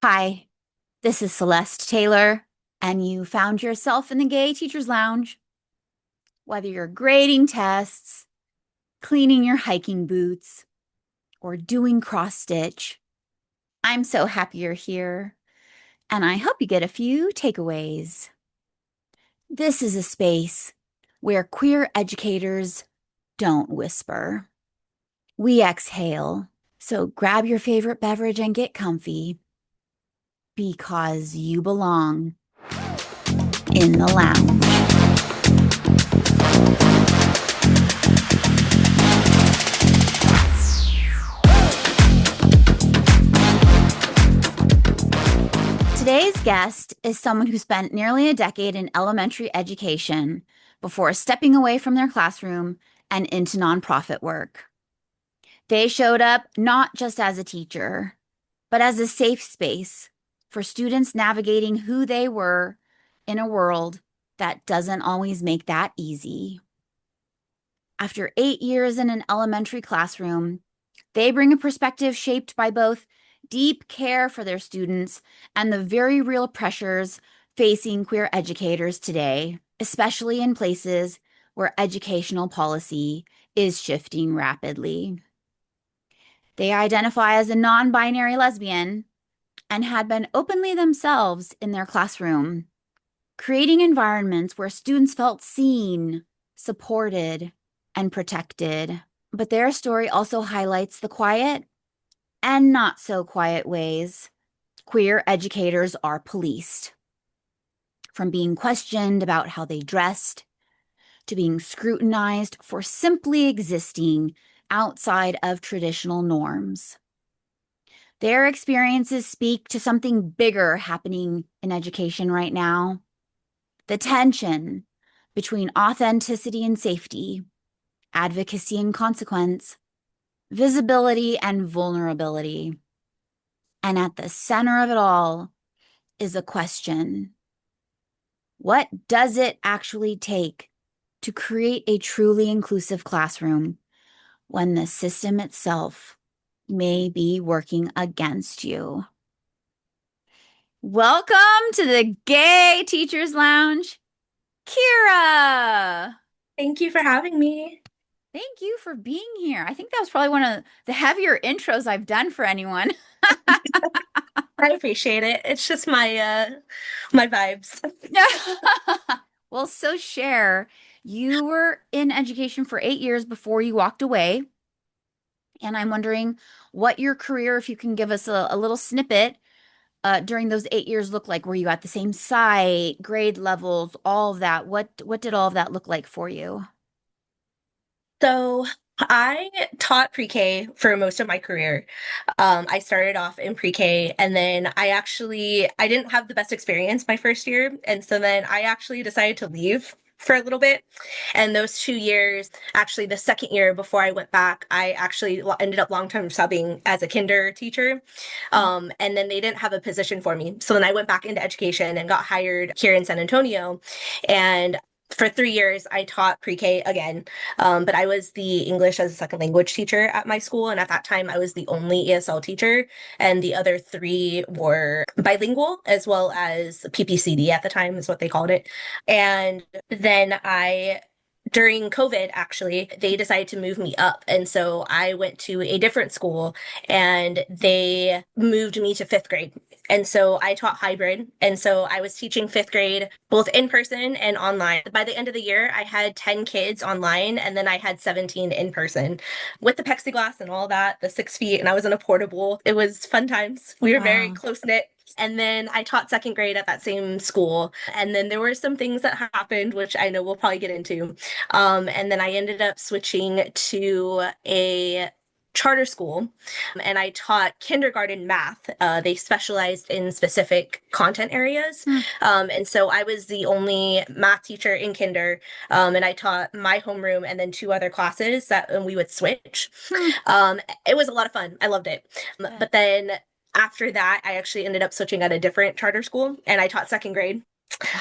Hi, this is Celeste Taylor, and you found yourself in the Gay Teachers Lounge. Whether you're grading tests, cleaning your hiking boots, or doing cross stitch, I'm so happy you're here, and I hope you get a few takeaways. This is a space where queer educators don't whisper. We exhale, so grab your favorite beverage and get comfy because you belong in the lounge. Today's guest is someone who spent nearly a decade in elementary education before stepping away from their classroom and into nonprofit work. They showed up not just as a teacher, but as a safe space for students navigating who they were in a world that doesn't always make that easy. After 8 years in an elementary classroom, they bring a perspective shaped by both deep care for their students and the very real pressures facing queer educators today, especially in places where educational policy is shifting rapidly. They identify as a non-binary lesbian and had been openly themselves in their classroom, creating environments where students felt seen, supported, and protected. But their story also highlights the quiet and not so quiet ways queer educators are policed. From being questioned about how they dressed, to being scrutinized for simply existing outside of traditional norms. Their experiences speak to something bigger happening in education right now. The tension between authenticity and safety, advocacy and consequence, visibility and vulnerability. And at the center of it all is a question. What does it actually take to create a truly inclusive classroom when the system itself may be working against you? Welcome to the Gay Teachers Lounge, Keira. Thank you for having me. Thank you for being here. I think that was probably one of the heavier intros I've done for anyone. I appreciate it. It's just my vibes. Well, so share. You were in education for 8 years before you walked away. And I'm wondering what your career, if you can give us a little snippet, during those 8 years look like. Were you at the same site, grade levels, all of that? What did all of that look like for you? So I taught pre-K for most of my career. I started off in pre-K and then I didn't have the best experience my first year. And so then I actually decided to leave for a little bit. And those 2 years, actually the second year before I went back, I actually ended up long-term subbing as a kinder teacher. And then they didn't have a position for me. So then I went back into education and got hired here in San Antonio. And for 3 years, I taught pre-K again, but I was the English as a second language teacher at my school. And at that time, I was the only ESL teacher, and the other three were bilingual as well as PPCD at the time, is what they called it. And then during COVID, actually, they decided to move me up. And so I went to a different school and they moved me to fifth grade. And so I taught hybrid. And so I was teaching fifth grade both in person and online. By the end of the year, I had 10 kids online and then I had 17 in person with the plexiglass and all that, the 6 feet. And I was in a portable. It was fun times. We were very Wow. close knit. And then I taught second grade at that same school. And then there were some things that happened, which I know we'll probably get into. And then I ended up switching to a charter school and I taught kindergarten math. They specialized in specific content areas. Hmm. And so I was the only math teacher in kinder. And I taught my homeroom and then two other classes and we would switch. Hmm. It was a lot of fun. I loved it. Good. But then after that, I actually ended up switching at a different charter school and I taught second grade.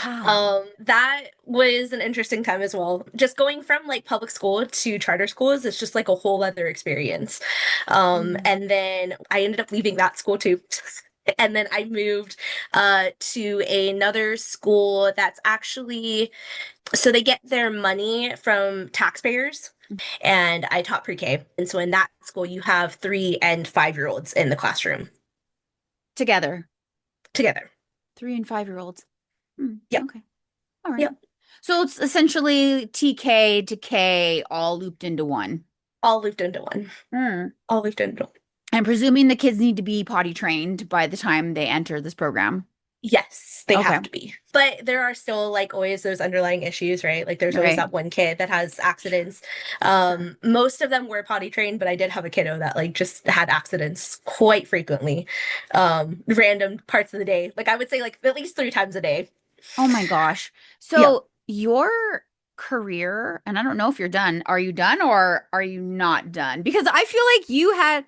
Wow. That was an interesting time as well. Just going from like public school to charter schools is just like a whole other experience. Hmm. And then I ended up leaving that school too. And then I moved to another school that's actually, so they get their money from taxpayers. And I taught pre-K. And so in that school, you have 3 and 5-year-olds in the classroom Together, together. 3 and 5-year-olds. Yep. Okay. All right. Yep. So it's essentially TK to K all looped into one. All looped into one. Hmm. All looped into one. I'm presuming the kids need to be potty trained by the time they enter this program. Yes, they Okay. have to be. But there are still like always those underlying issues, right? Like there's always Right. that one kid that has accidents. Sure. Most of them were potty trained, but I did have a kiddo that like just had accidents quite frequently. Random parts of the day. Like I would say like at least 3 times a day. Oh my gosh. Yep. So your career, and I don't know if you're done. Are you done or are you not done? Because I feel like you had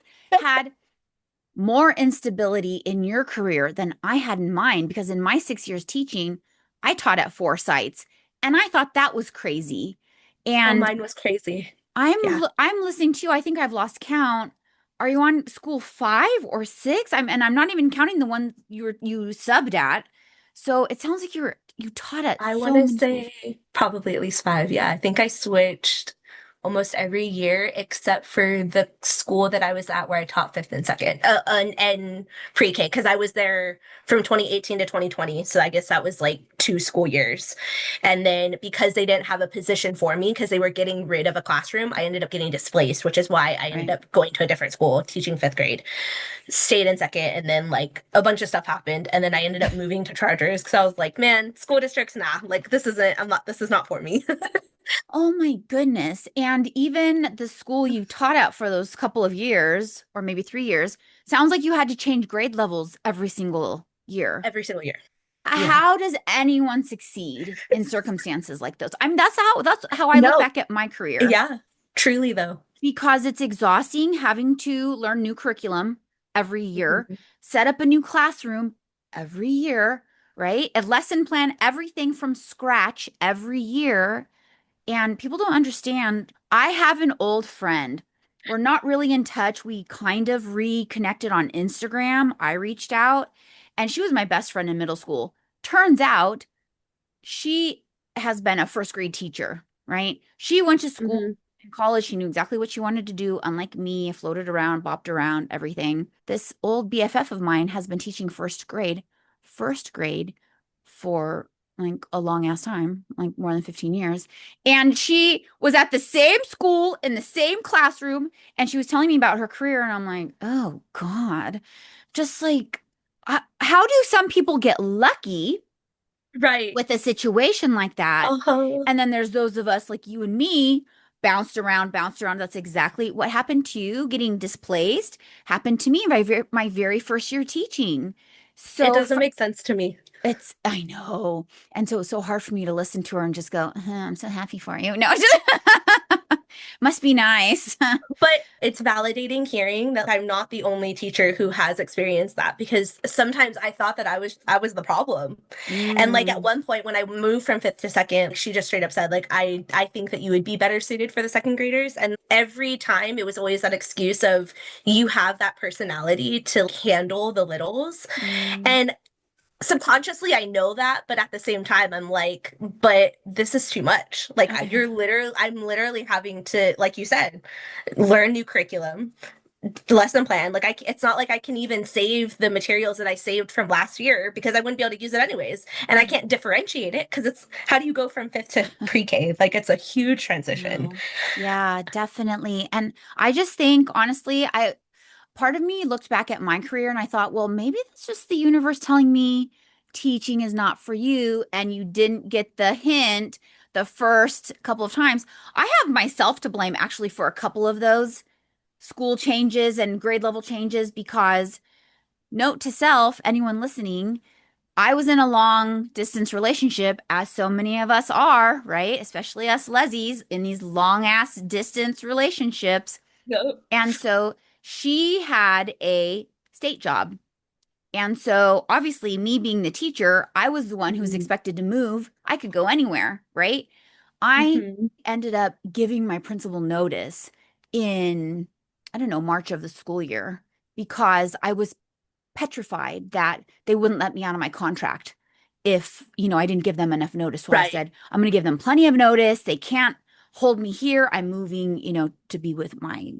more instability in your career than I had in mine because in my 6 years teaching, I taught at 4 sites and I thought that was crazy. Oh, And mine was crazy. I'm Yeah. I'm listening to you. I think I've lost count. Are you on school 5 or 6? I'm not even counting the one you subbed at. So it sounds like you taught at I want so to many schools. say probably at least 5. Yeah, I think I switched almost every year except for the school that I was at where I taught fifth and second, and pre-K because I was there from 2018 to 2020. So I guess that was like 2 school years. And then because they didn't have a position for me because they were getting rid of a classroom, I ended up getting displaced, which is why I ended Right. up going to a different school teaching fifth grade, stayed in second, and then like a bunch of stuff happened, and then I ended up moving to Chargers because I was like, man, school districts, nah, like this isn't. I'm not. This is not for me. Oh my goodness. And even the school you taught at for those couple of years, or maybe 3 years, sounds like you had to change grade levels every single year. Every single year. Yeah. How does anyone succeed in circumstances like those? I mean, that's how I look No. back at my career Yeah. Truly though. because it's exhausting having to learn new curriculum every year, Mhm. set up a new classroom every year, right? A lesson plan, everything from scratch every year. And people don't understand. I have an old friend. We're not really in touch. We kind of reconnected on Instagram. I reached out, and she was my best friend in middle school. Turns out she has been a first grade teacher, right? She went to school Mhm. in college. She knew exactly what she wanted to do, unlike me, floated around, bopped around, everything. This old BFF of mine has been teaching first grade for like a long ass time, like more than 15 years. And she was at the same school in the same classroom, and she was telling me about her career. And I'm like, oh God, just like, how do some people get lucky Right. with a situation like that? Uh-huh. And then there's those of us like you and me bounced around, bounced around. That's exactly what happened to you. Getting displaced happened to me my very first year teaching. It So doesn't make sense to me. I know. And so it's so hard for me to listen to her and just go, I'm so happy for you. No, must be nice. But it's validating hearing that I'm not the only teacher who has experienced that because sometimes I thought that I was the problem. And like at Mm, one point when I moved from fifth to second, she just straight up said like I think that you would be better suited for the second graders. And every time it was always that excuse of you have that personality to handle the littles. mm, And subconsciously I know that, but at the same time I'm like, but this is too much. Like I'm literally having to, like you said, learn new curriculum, lesson plan. Like it's not like I can even save the materials that I saved from last year because I wouldn't be able to use it anyways. And I right. can't differentiate it because it's how do you go from fifth to pre-K? Like it's a huge transition. No. Yeah, definitely. And I just think, honestly, part of me looked back at my career and I thought, well, maybe that's just the universe telling me teaching is not for you and you didn't get the hint the first couple of times. I have myself to blame actually for a couple of those school changes and grade level changes because note to self, anyone listening, I was in a long distance relationship, as so many of us are, right? Especially us lesies in these long ass distance relationships. No. And so she had a state job. And so obviously, me being the teacher, I was the one who was Mm-hmm. expected to move. I could go anywhere, right? I Mm-hmm. ended up giving my principal notice in, I don't know, March of the school year because I was petrified that they wouldn't let me out of my contract if, I didn't give them enough notice. So I Right. said, I'm going to give them plenty of notice. They can't hold me here. I'm moving, to be with my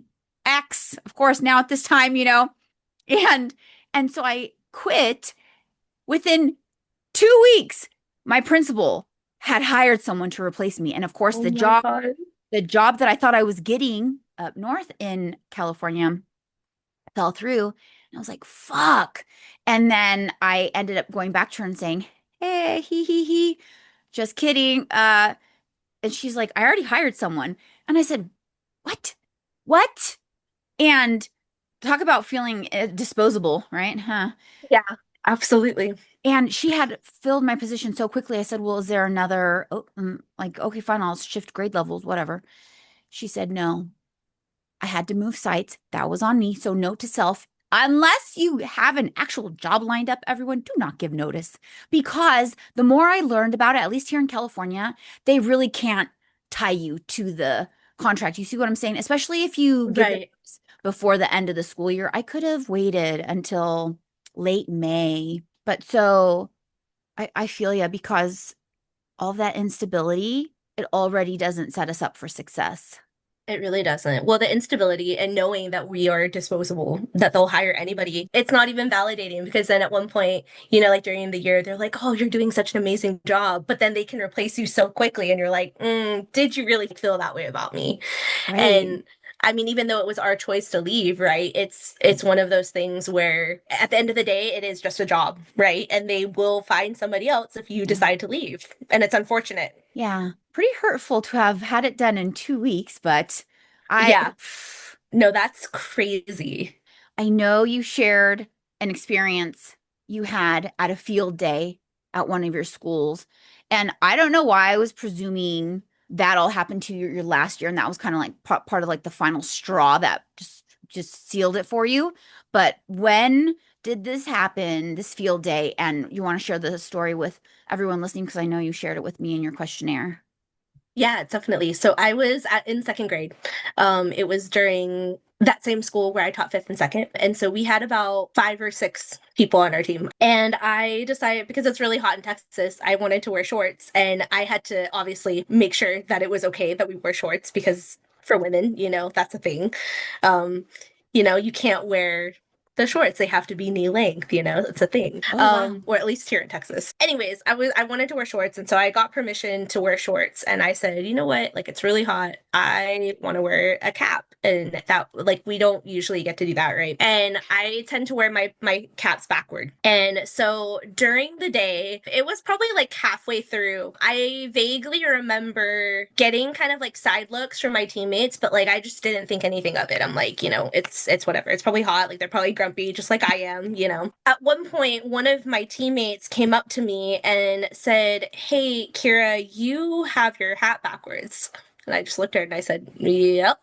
ex, of course, now at this time, and so I quit. Within 2 weeks, my principal had hired someone to replace me. And of course, Oh my God. the job that I thought I was getting up north in California fell through. And I was like, fuck. And then I ended up going back to her and saying, hey, he, just kidding. And she's like, I already hired someone. And I said, what? What? And talk about feeling disposable, right? Huh? Yeah, absolutely. And she had filled my position so quickly. I said, well, is there another? Oh, like, okay, fine, I'll shift grade levels, whatever. She said, no, I had to move sites. That was on me. So note to self, unless you have an actual job lined up, everyone, do not give notice. Because the more I learned about it, at least here in California, they really can't tie you to the contract. You see what I'm saying? Especially if you give the Right. notice before the end of the school year. I could have waited until late May. But so I feel you because all of that instability, it already doesn't set us up for success. It really doesn't. Well, the instability and knowing that we are disposable, that they'll hire anybody, it's not even validating because then at one point, like during the year, they're like, oh, you're doing such an amazing job. But then they can replace you so quickly. And you're like, did you really feel that way about me? Right. And I mean, even though it was our choice to leave, right? It's one of those things where at the end of the day, it is just a job, right? And they will find somebody else if you Yeah. decide to leave. And it's unfortunate. Yeah. Pretty hurtful to have had it done in 2 weeks, but I Yeah. No, that's crazy. I know you shared an experience you had at a field day at one of your schools. And I don't know why I was presuming that all happened to your last year. And that was kind of like part of like the final straw that just sealed it for you. But when did this happen, this field day? And you want to share the story with everyone listening because I know you shared it with me in your questionnaire. Yeah, definitely. So I was in second grade. It was during that same school where I taught fifth and second. And so we had about 5 or 6 people on our team. And I decided because it's really hot in Texas, I wanted to wear shorts. And I had to obviously make sure that it was okay that we wear shorts because for women, that's a thing. Um, you can't wear the shorts. They have to be knee length, it's a thing. Oh, wow. Or at least here in Texas. Anyways, I wanted to wear shorts, and so I got permission to wear shorts. And I said, you know what? Like it's really hot. I want to wear a cap. And that like we don't usually get to do that, right? And I tend to wear my caps backward. And so during the day, it was probably like halfway through, I vaguely remember getting kind of like side looks from my teammates, but like I just didn't think anything of it. I'm like, it's whatever. It's probably hot. Like they're probably grumpy, just like I am. At one point, one of my teammates came up to me and said, hey, Keira, you have your hat backwards. And I just looked at her and I said, yep.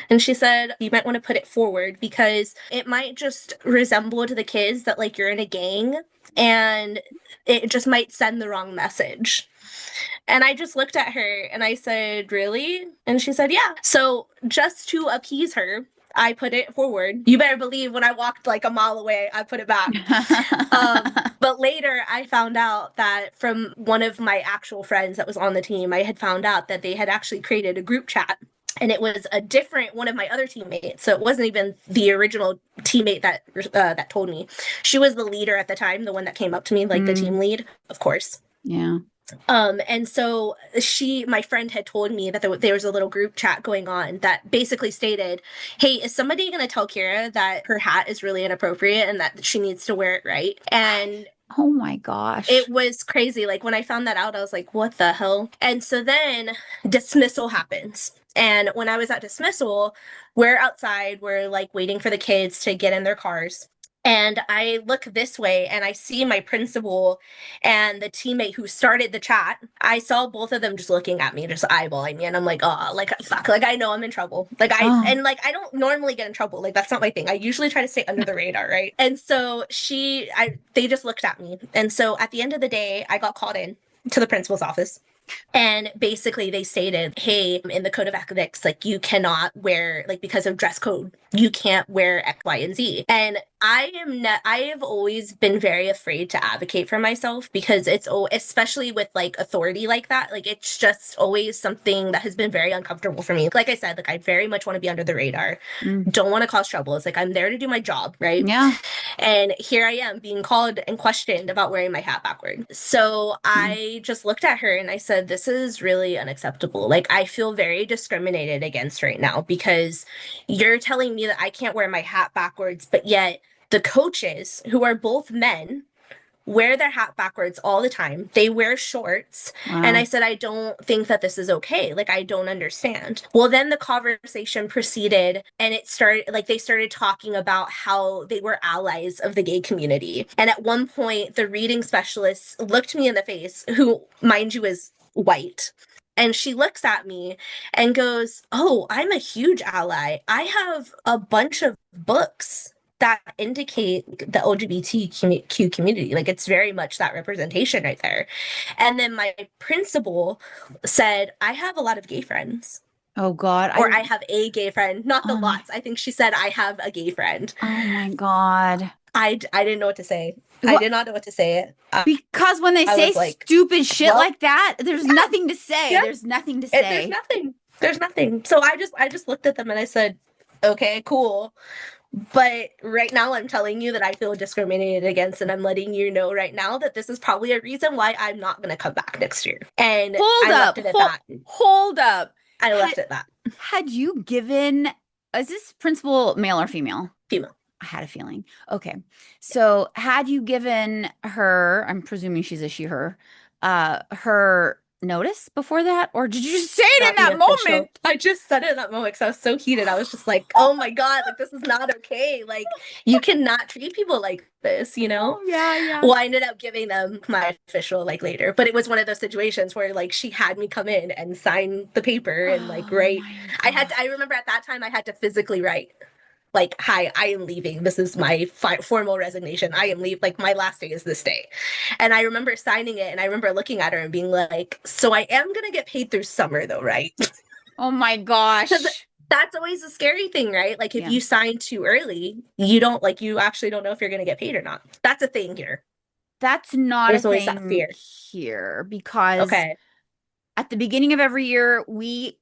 And she said, you might want to put it forward because it might just resemble to the kids that like you're in a gang and it just might send the wrong message. And I just looked at her and I said, really? And she said, yeah. So just to appease her, I put it forward. You better believe when I walked like a mile away, I put it back. But later I found out that from one of my actual friends that was on the team, I had found out that they had actually created a group chat and it was a different one of my other teammates. So it wasn't even the original teammate that told me. She was the leader at the time, the one that came up to me, like the team Mm, lead, of course. yeah. And so my friend had told me that there was a little group chat going on that basically stated, hey, is somebody going to tell Keira that her hat is really inappropriate and that she needs to wear it right? And Oh my it gosh. was crazy. Like when I found that out, I was like, what the hell? And so then dismissal happens. And when I was at dismissal, we're outside, we're like waiting for the kids to get in their cars. And I look this way and I see my principal and the teammate who started the chat. I saw both of them just looking at me, just eyeballing me. And I'm like, oh, like, fuck, like, I know I'm in trouble. Oh. And like, I don't normally get in trouble. Like, that's not my thing. I usually try to stay under the radar, right? And so they just looked at me. And so at the end of the day, I got called in to the principal's office. And basically, they stated, hey, in the code of ethics, like you cannot wear, like because of dress code you can't wear X, Y, and Z. And I have always been very afraid to advocate for myself because especially with like authority like that, like it's just always something that has been very uncomfortable for me. Like I said, like I very much want to be under the radar, Mm. don't want to cause trouble. It's like I'm there to do my job, right? Yeah. And here I am being called and questioned about wearing my hat backward. So Mm. I just looked at her and I said, this is really unacceptable. Like, I feel very discriminated against right now because you're telling me that I can't wear my hat backwards, but yet the coaches, who are both men, wear their hat backwards all the time. They wear shorts. And I Wow. said, I don't think that this is okay. Like, I don't understand. Well, then the conversation proceeded and it started, like, they started talking about how they were allies of the gay community. And at one point, the reading specialist looked me in the face, who, mind you, is white. And she looks at me and goes, oh, I'm a huge ally. I have a bunch of books that indicate the LGBTQ community. Like it's very much that representation right there. And then my principal said, I have a lot of gay friends. Oh God. Or I have a gay friend, not the Oh my, lots. I think she said, I have a gay friend. oh my God. I didn't know what to say. I What? did not know what to say. Because when they I say was like, stupid shit well, like that, there's yeah, nothing to say. yeah. There's nothing to There's say. nothing. There's nothing. So I just looked at them and I said, okay, cool. But right now, I'm telling you that I feel discriminated against, and I'm letting you know right now that this is probably a reason why I'm not going to come back next year. And Hold I up. left it at that. Hold up. I Had left it at that. had you given, is this principal male or female? Female. I had a feeling. Okay. So had you given her, I'm presuming she's a she, her notice before that? Or did you just say it in Not the that official. moment? I just said it in that moment because I was so heated. I was just like, oh my God, like this is not okay. Like you cannot treat people like this, you know? Oh, yeah, yeah. Well, I ended up giving them my official like later, but it was one of those situations where like she had me come in and sign the paper and like Oh write. my God. I remember at that time I had to physically write like, hi, I am leaving. This is my formal resignation. I am leaving. Like, my last day is this day. And I remember signing it and I remember looking at her and being like, so I am going to get paid through summer though, right? Oh my Because gosh. that's always a scary thing, right? Like, if Yeah. you sign too early, you don't, like, you actually don't know if you're going to get paid or not. That's a thing here. That's not a There's always that thing fear. here because Okay. at the beginning of every year, we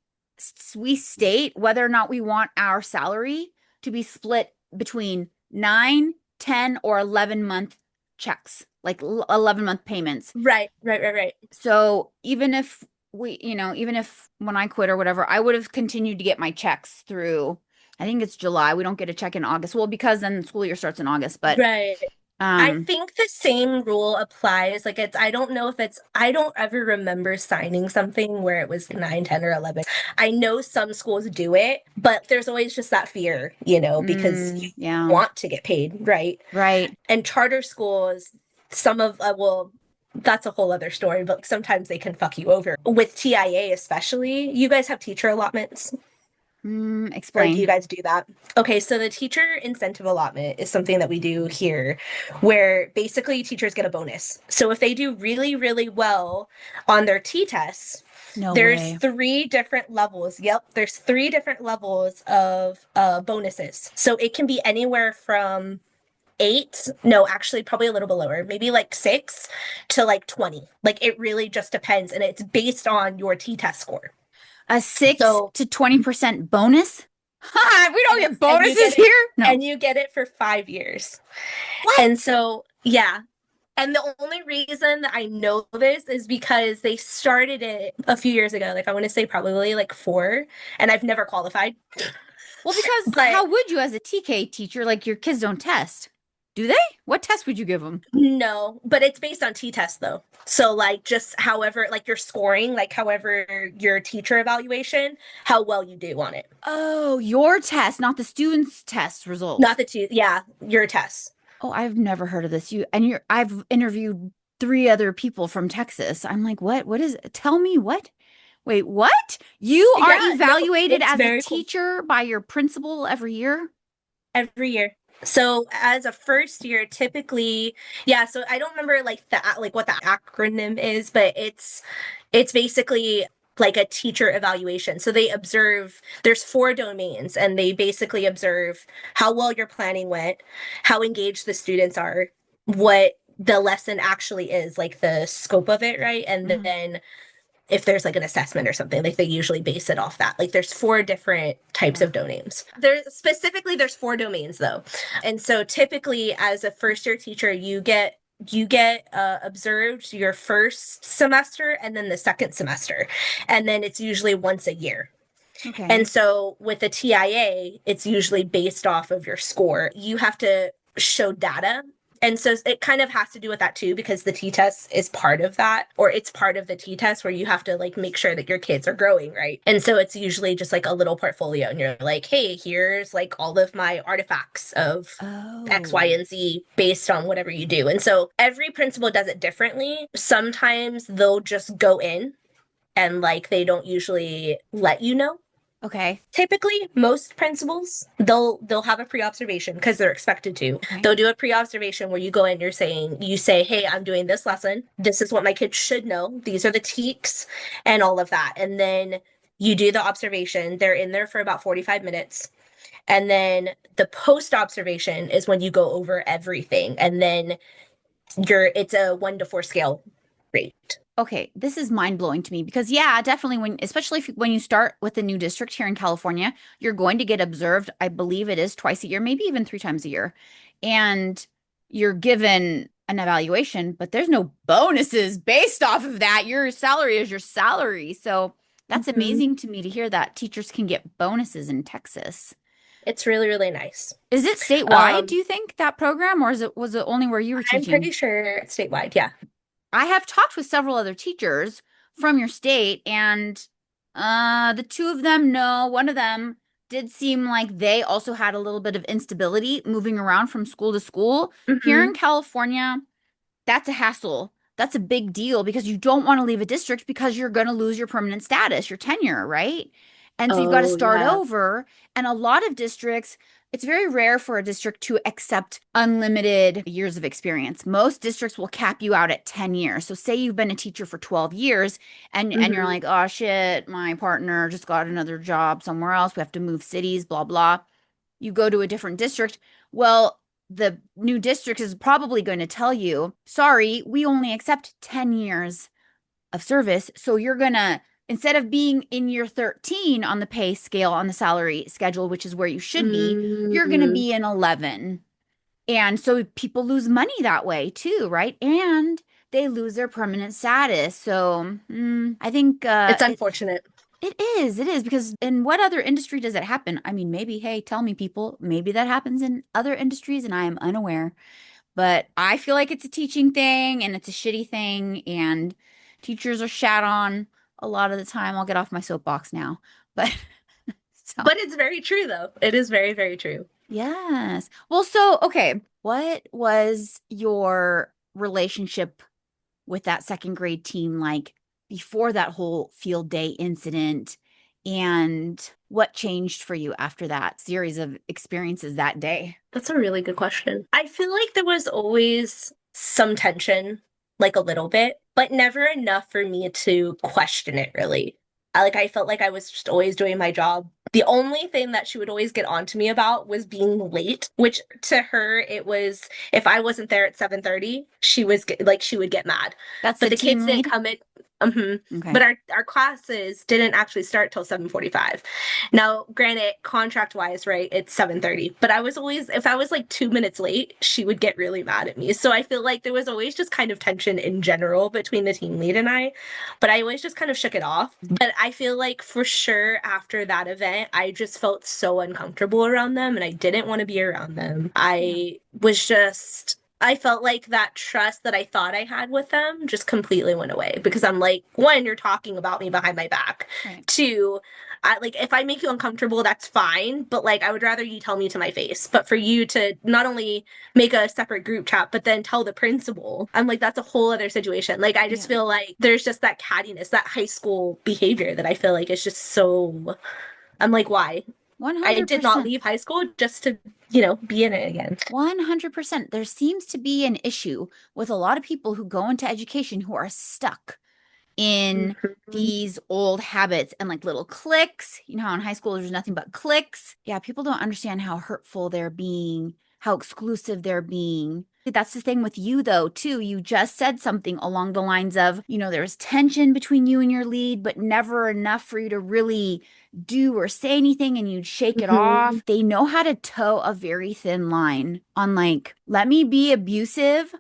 state whether or not we want our salary to be split between 9, 10, or 11-month checks, like 11-month payments. Right, right, right, right. So even if even if when I quit or whatever, I would have continued to get my checks through, I think it's July. We don't get a check in August. Well, because then school year starts in August, but Right. I um think the same rule applies. Like I don't know if it's, I don't ever remember signing something where it was 9, 10, or 11. I know some schools do it, but there's always just that fear, you know, because you yeah, want to get paid, right? right. And charter schools, some of, well, that's a whole other story, but sometimes they can fuck you over. With TIA, especially, you guys have teacher allotments. Or do you Explain. guys do that? Okay, so the teacher incentive allotment is something that we do here where basically teachers get a bonus. So if they do really, really well on their T tests, No there's way. three different levels. Yep, there's three different levels of bonuses. So it can be anywhere from eight, no, actually, probably a little bit lower, maybe like six to like 20. Like it really just depends. And it's based on your T test score. A 6 So to 20% bonus? We don't and get it's and you bonuses get it here? No. and you get it for 5 years. And What? so yeah. And the only reason that I know this is because they started it a few years ago. Like I want to say probably like four, and I've never qualified. Well, because But how would you as a TK teacher, like your kids don't test? Do they? What test would you give them? no, but it's based on T-test though. So like just however like your scoring, like however your teacher evaluation, how well you do on it. Oh, your test, not the students' test Not results. the two, yeah, your tests. Oh, I've never heard of this. I've interviewed three other people from Texas. I'm like, what? What is it? Tell me what? Wait, what? You are Yeah, no, evaluated it's as a very cool. teacher by your principal every year? Every year. So as a first year, typically, yeah, so I don't remember like the like what the acronym is, but it's basically like a teacher evaluation. So they observe, there's four domains, and they basically observe how well your planning went, how engaged the students are, what the lesson actually is, like the scope of it, right? And Mhm. then if there's like an assessment or something, like they usually base it off that. Like there's four different types Ugh. of domains. There's four domains though. And so typically as a first year teacher, you get observed your first semester and then the second semester. And then it's usually once a year. And Okay. so with the TIA, it's usually based off of your score. You have to show data. And so it kind of has to do with that too, because the T test is part of that, or it's part of the T test where you have to like make sure that your kids are growing, right? And so it's usually just like a little portfolio, and you're like, hey, here's like all of my artifacts of X, Y, Oh, and Z based on whatever you do. And so every principal does it differently. Sometimes they'll just go in and like they don't usually let you know. okay. Typically most principals they'll have a pre-observation because they're expected to. Okay. They'll do a pre-observation where you go in, you say, hey, I'm doing this lesson, this is what my kids should know, these are the teaks and all of that. And then you do the observation. They're in there for about 45 minutes, and then the post observation is when you go over everything, and then it's a 1 to 4 scale rate. Okay, this is mind blowing to me because yeah, definitely especially when you start with a new district here in California, you're going to get observed. I believe it is twice a year, maybe even 3 times a year. And you're given an evaluation, but there's no bonuses based off of that. Your salary is your salary. So that's Mhm. amazing to me to hear that teachers can get bonuses in Texas. It's really, really nice. Is it statewide, do um you think, that program, or was it only where you were I'm pretty teaching? sure it's statewide, yeah. I have talked with several other teachers from your state, and the two of them, no, one of them did seem like they also had a little bit of instability moving around from school to school. Here in Hmm. California, that's a hassle. That's a big deal because you don't want to leave a district because you're going to lose your permanent status, your tenure, right? And so you've got to Oh, start yeah. over. And a lot of districts, it's very rare for a district to accept unlimited years of experience. Most districts will cap you out at 10 years. So say you've been a teacher for 12 years and you're Hmm. like, "Oh shit, my partner just got another job somewhere else. We have to move cities, blah blah." You go to a different district. Well, the new district is probably going to tell you, sorry, we only accept 10 years of service. So you're going to, instead of being in year 13 on the pay scale, on the salary schedule, which is where you should be, you're going to Mm. be in 11. And so people lose money that way too, right? And they lose their permanent status. So I think It's unfortunate. it is because in what other industry does it happen? I mean, maybe, hey, tell me, people, maybe that happens in other industries and I am unaware. But I feel like it's a teaching thing and it's a shitty thing, and teachers are shat on a lot of the time. I'll get off my soapbox now. But so, But it's very true, though. It is very, very true. yes. Well, so, okay, what was your relationship with that second grade team like before that whole field day incident? And what changed for you after that series of experiences that day? That's a really good question. I feel like there was always some tension, like a little bit, but never enough for me to question it really. I felt like I was just always doing my job. The only thing that she would always get on to me about was being late, which to her it was if I wasn't there at 7:30, she would get mad. That's But the the kids team didn't lead? come in. hmm Okay. But our classes didn't actually start till 7:45. Now, granted, contract wise, right, it's 7:30, but I was always, if I was like 2 minutes late, she would get really mad at me. So I feel like there was always just kind of tension in general between the team lead and I, but I always just kind of shook it off. But I feel like for sure after that event, I just felt so uncomfortable around them and I didn't want to be around them. Yeah. I felt like that trust that I thought I had with them just completely went away because I'm like, one, you're talking about me behind my back. Right. Two, if I make you uncomfortable, that's fine. But like, I would rather you tell me to my face. But for you to not only make a separate group chat, but then tell the principal, I'm like, that's a whole other situation. Like, I just Yeah. feel like there's just that cattiness, that high school behavior that I feel like is just so. I'm like, why? I did not 100%. leave high school just to, be in it again. 100%. There seems to be an issue with a lot of people who go into education who are stuck in Mhm. these old habits and like little cliques. You know how in high school there's nothing but cliques? Yeah, people don't understand how hurtful they're being, how exclusive they're being. That's the thing with you, though, too. You just said something along the lines of, there's tension between you and your lead, but never enough for you to really do or say anything, and you'd shake it Mhm. off. They know how to toe a very thin line on like, let me be abusive,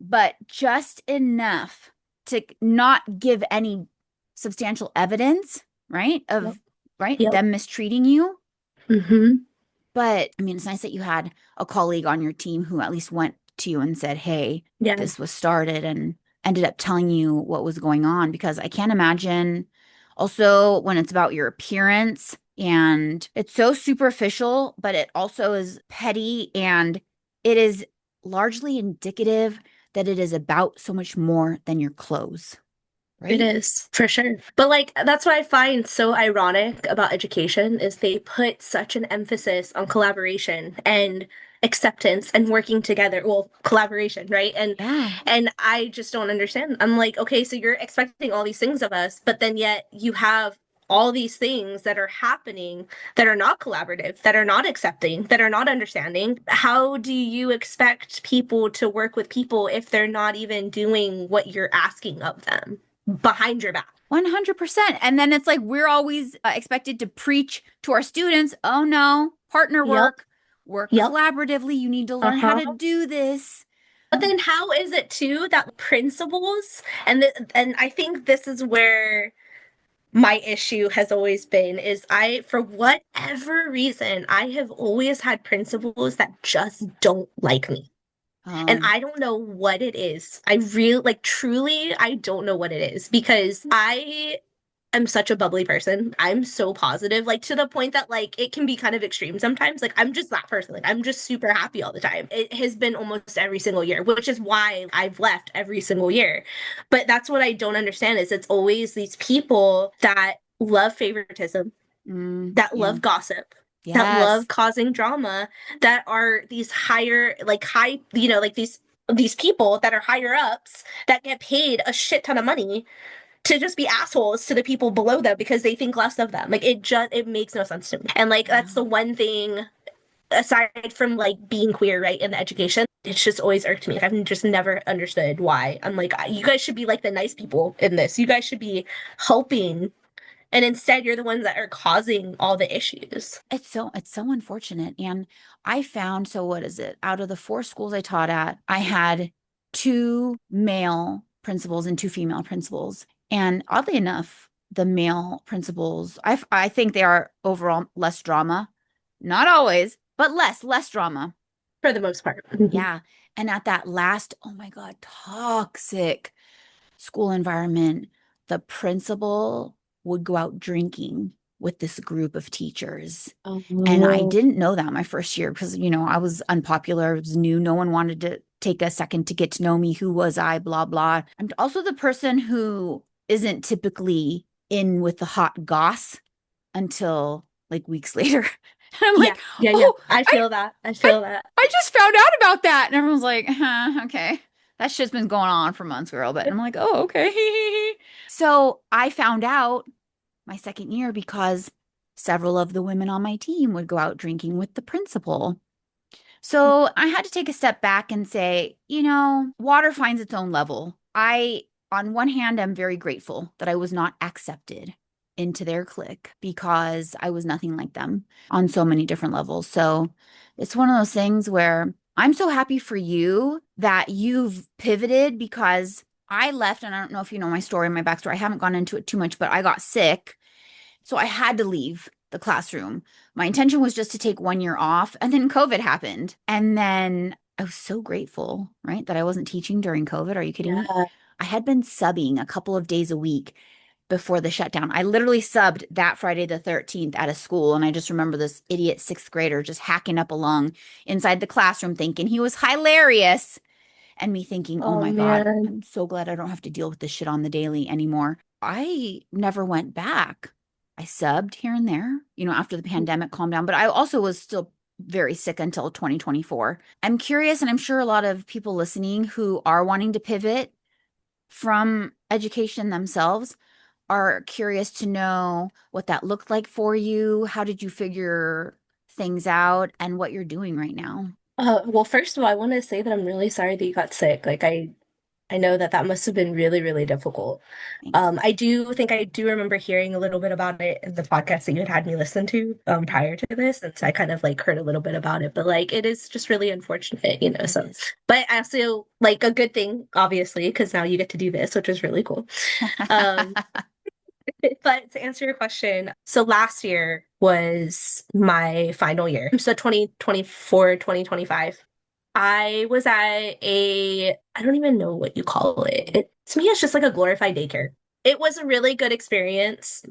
but just enough to not give any substantial evidence, right? Yep. Right? Yep. Them mistreating you. Hmm. But I mean, it's nice that you had a colleague on your team who at least went to you and said, hey, Yeah, this was started, and ended up telling you what was going on. Because I can't imagine also when it's about your appearance and it's so superficial, but it also is petty, and it is largely indicative that it is about so much more than your clothes, it right? is for sure. But like that's what I find so ironic about education is they put such an emphasis on collaboration and acceptance and working together. Well, collaboration, right? Yeah. And I just don't understand. I'm like, okay, so you're expecting all these things of us, but then yet you have all these things that are happening that are not collaborative, that are not accepting, that are not understanding. How do you expect people to work with people if they're not even doing what you're asking of them behind your back? 100%. And then it's like we're always expected to preach to our students, oh no, partner Yep. work Yep. collaboratively. You need to learn how Uh-huh. to do this. But then how is it too that principles and I think this is where my issue has always been is I for whatever reason I have always had principals that just don't like me. And Um, I don't know what it is. I really like truly I don't know what it is because I'm such a bubbly person. I'm so positive, like to the point that like it can be kind of extreme sometimes. Like I'm just that person. Like I'm just super happy all the time. It has been almost every single year, which is why I've left every single year. But that's what I don't understand is it's always these people that love favoritism, that yeah. love gossip, that love Yes. causing drama, that are these higher like high, like these people that are higher ups that get paid a shit ton of money to just be assholes to the people below them because they think less of them. Like it makes no sense to me. And like that's Yeah. the one thing aside from like being queer, right, in the education, it's just always irked me. Like, I've just never understood why. I'm like, you guys should be like the nice people in this. You guys should be helping, and instead you're the ones that are causing all the issues. It's so unfortunate. And I found, so what is it? Out of the four schools I taught at, I had two male principals and two female principals. And oddly enough, the male principals, I think they are overall less drama. Not always, but less drama. For the most part. Mhm. Yeah. And at that last, oh my God, toxic school environment, the principal would go out drinking with this group of teachers. And I Oh, didn't know that my first year because, I was unpopular, I was new. No one wanted to take a second to get to know me. Who was I? Blah, blah. I'm also the person who isn't typically in with the hot goss until like weeks later. And I'm yeah, like, yeah, yeah. oh, I I, feel that. I I, feel that. I just found out about that. And everyone's like, okay. That shit's been going on for months, girl. But I'm like, oh, okay. So I found out my second year because several of the women on my team would go out drinking with the principal. So I had to take a step back and say, water finds its own level. On one hand, I'm very grateful that I was not accepted into their clique because I was nothing like them on so many different levels. So it's one of those things where I'm so happy for you that you've pivoted because I left, and I don't know if you know my story, my backstory. I haven't gone into it too much, but I got sick. So I had to leave the classroom. My intention was just to take 1 year off, and then COVID happened. And then I was so grateful, right, that I wasn't teaching during COVID. Are you kidding me? Yeah. I had been subbing a couple of days a week before the shutdown. I literally subbed that Friday the 13th at a school. And I just remember this idiot sixth grader just hacking up along inside the classroom thinking he was hilarious. And me thinking, oh Oh my God, man. I'm so glad I don't have to deal with this shit on the daily anymore. I never went back. I subbed here and there, after the pandemic calmed down, but I also was still very sick until 2024. I'm curious, and I'm sure a lot of people listening who are wanting to pivot from education themselves are curious to know what that looked like for you. How did you figure things out and what you're doing right now? Well, first of all, I want to say that I'm really sorry that you got sick. I know that that must have been really, really difficult. Thanks. I do remember hearing a little bit about it in the podcast that you had me listen to Mm, prior to this, and so I kind of like heard a little bit about it. But like, it is just really unfortunate, you know. it So, is. but I also like a good thing, obviously, because now you get to do this, which is really cool. Um, but to answer your question, so last year was my final year. So 2024, 2025. I was at I don't even know what you call it. To me, it's just like a glorified daycare. It was a really good experience,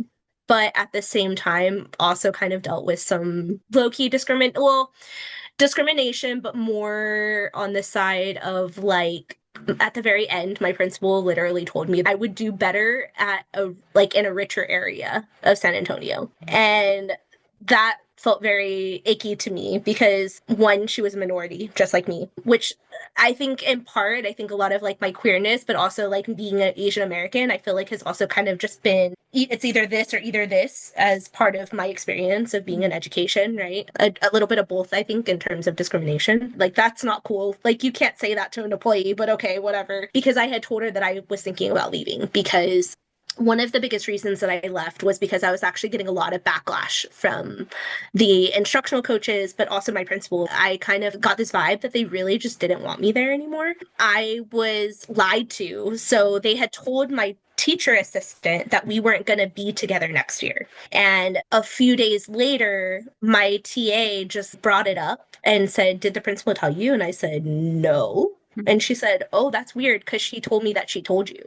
but at the same time, also kind of dealt with some low-key discrimination, but more on the side of like at the very end, my principal literally told me I would do better at a like in a richer area of San Antonio. And that felt very icky to me because one, she was a minority, just like me, which I think in part, I think a lot of like my queerness, but also like being an Asian American, I feel like has also kind of just been it's either this or either this as part of my experience of being in education, right? A little bit of both, I think, in terms of discrimination. Like, that's not cool. Like, you can't say that to an employee, but okay, whatever. Because I had told her that I was thinking about leaving because one of the biggest reasons that I left was because I was actually getting a lot of backlash from the instructional coaches, but also my principal. I kind of got this vibe that they really just didn't want me there anymore. I was lied to. So they had told my teacher assistant that we weren't going to be together next year. And a few days later, my TA just brought it up and said, "Did the principal tell you?" And I said, "No." And she said, "Oh, that's weird because she told me that she told you."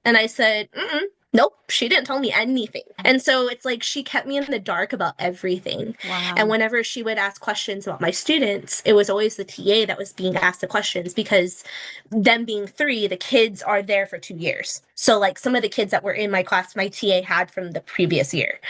And I said, "Mm-mm, nope, she didn't tell me anything." And so it's like she kept me in the dark about everything. And Wow. whenever she would ask questions about my students, it was always the TA that was being asked the questions because them being three, the kids are there for 2 years. So, like, some of the kids that were in my class, my TA had from the previous year.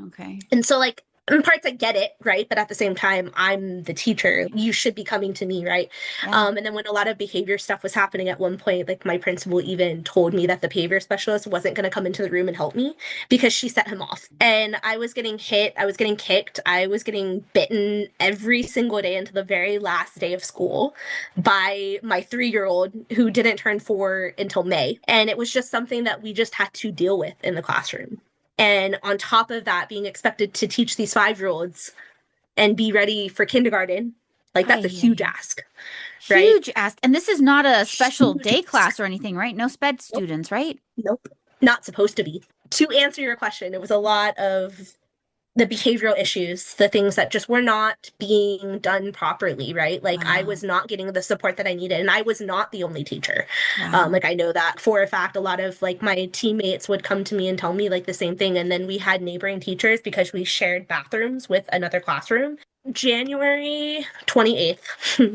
Okay. And so, like, in parts I get it, right? But at the same time, I'm the teacher. Yeah. You should be coming to me, right? Yeah. And then when a lot of behavior stuff was happening at one point, like my principal even told me that the behavior specialist wasn't going to come into the room and help me because she set him off. And I was getting hit, I was getting kicked, I was getting bitten every single day until the very last day of school by my 3-year-old who didn't turn 4 until May. And it was just something that we just had to deal with in the classroom. And on top of that, being expected to teach these 5-year-olds and be ready for kindergarten, like that's a Ay, ay, huge ay. ask, right? Huge ask. And this is not a special Huge day ask. class or anything, right? No sped Nope, students, right? nope, not supposed to be. To answer your question, it was a lot of the behavioral issues, the things that just were not being done properly, right? Like I Wow. was not getting the support that I needed, and I was not the only teacher. Wow. Like I know that for a fact. A lot of like my teammates would come to me and tell me like the same thing, and then we had neighboring teachers because we shared bathrooms with another classroom. January 28th.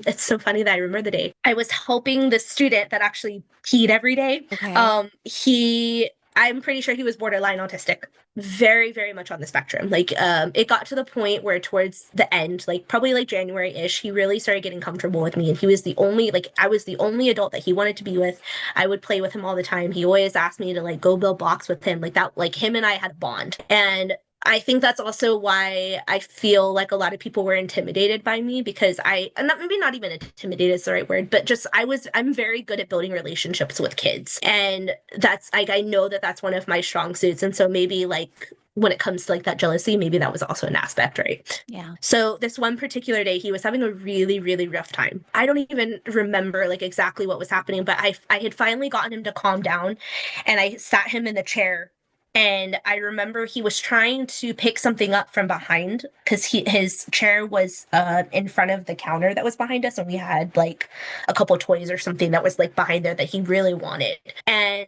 It's so funny that I remember the day. I was helping the student that actually peed every day. Okay. I'm pretty sure he was borderline autistic, very, very much on the spectrum. Like, it got to the point where towards the end, like probably like January-ish, he really started getting comfortable with me. And he was the only, like, I was the only adult that he wanted to be with. I would play with him all the time. He always asked me to like go build blocks with him. Like that, like him and I had a bond. And I think that's also why I feel like a lot of people were intimidated by me because I'm not maybe not even intimidated is the right word, but just I'm very good at building relationships with kids. And that's like, I know that that's one of my strong suits. And so maybe like when it comes to like that jealousy, maybe that was also an aspect, right? Yeah. So this one particular day, he was having a really, really rough time. I don't even remember like exactly what was happening, but I had finally gotten him to calm down and I sat him in the chair and I remember he was trying to pick something up from behind because his chair was in front of the counter that was behind us, and we had like a couple toys or something that was like behind there that he really wanted. And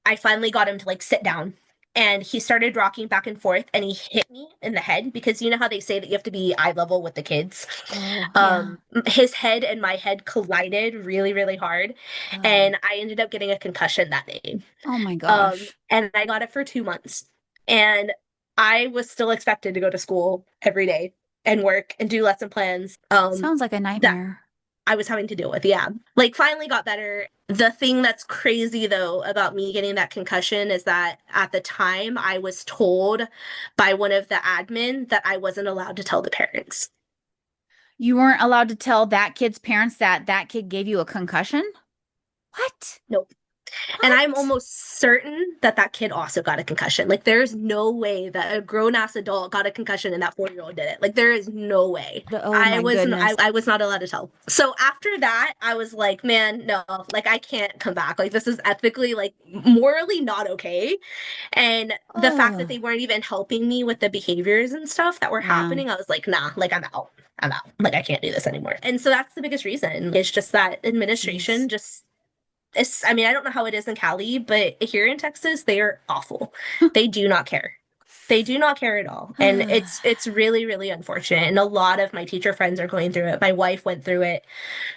I finally got him to like sit down, and he started rocking back and forth, and he hit me in the head because you know how they say that you have to be eye level with the kids. Oh, yeah. Um, his head and my head collided really, really hard, Oh. and I ended up getting a concussion that day. Oh my gosh. And I got it for 2 months. And I was still expected to go to school every day and work and do lesson plans. Sounds like a That nightmare. I was having to deal with. Yeah. Like finally got better. The thing that's crazy though about me getting that concussion is that at the time I was told by one of the admin that I wasn't allowed to tell the parents. You weren't allowed to tell that kid's parents that that kid gave you a concussion? What? Nope. And I'm What? almost certain that that kid also got a concussion. Like, there's no way that a grown ass adult got a concussion and that 4 year old did it. Like, there is no way. Oh my goodness. I was not allowed to tell. So after that, I was like, man, no, like I can't come back. Like this is ethically, like morally not okay. And the fact that Oh, they weren't even helping me with the behaviors and stuff that were yeah. happening, I was like, nah, like I'm out. I'm out. Like I can't do this anymore. And so that's the biggest reason. It's just that Jeez. administration just I mean, I don't know how it is in Cali, but here in Texas, they are awful. They do not care. They do not care at all. And it's really, really unfortunate. And a lot of my teacher friends are going through it. My wife went through it.